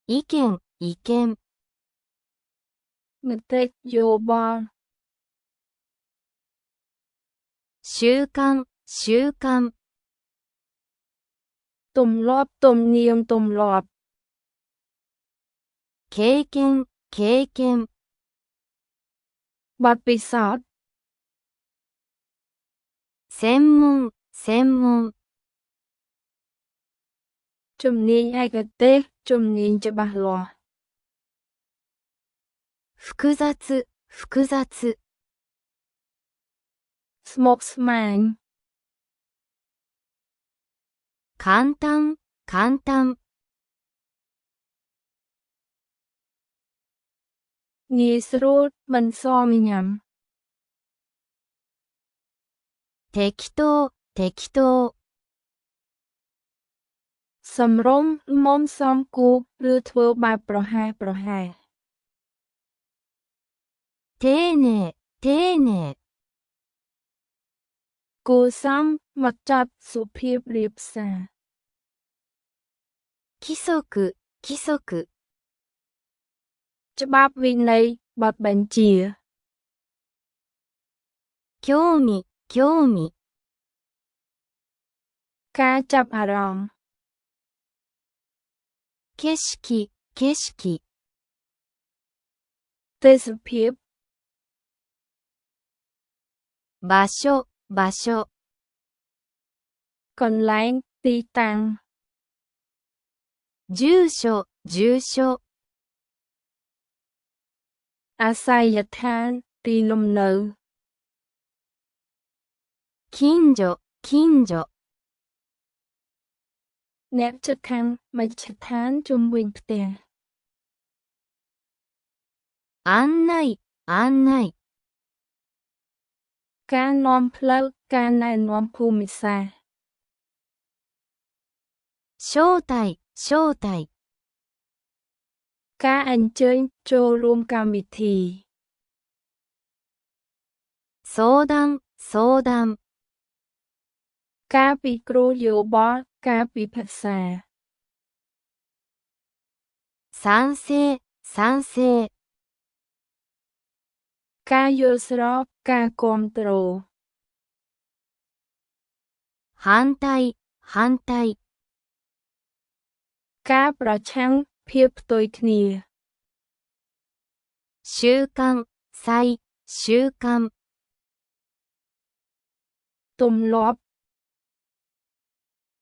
意見、意見。មតិយោបល់習慣、習慣。ទំលាប់ទំនៀមទម្លាប់ 経験、経験。បទពិសោធន៍ 専門、専門。ជំនាញឯកទេសជំនាញច្បាស់លាស់ 複雑、複雑。ស្មុគស្មាញ 簡単、簡単。ងាយស្រួលមិនសមញ៉ាំ 適当、適当。សម្រុំមុំសមគួរឬធ្វើបែបប្រហែសប្រហែស 丁寧、丁寧。គួរសមមកចត់សុភាពរាបសារ 規則、規則。ច្បាប់វិន័យបទបញ្ជា 興味、興味。ការចាប់អារម្មណ៍ 景色、景色。ទេសភាព 場所、場所。កន្លែងទីតាំង 住所、住所。អាសយដ្ឋានទីលំនៅ 近所、近所。អ្នកជិតខាងមជ្ឈដ្ឋានជុំវិញផ្ទះ 案内、案内。ការនាំផ្លូវការណែនាំភូមិសាស្ត្រ 招待、招待。ការអញ្ជើញចូលរួមកម្មវិធី 相談、相談。ការពិគ្រោះយោបល់ការពិភាក្សា 賛成、賛成。ការយល់ស្របការគាំទ្រ 反対、反対。ការប្រឆាំងភាពផ្ទុយគ្នា 習慣、再、習慣。ទម្លាប់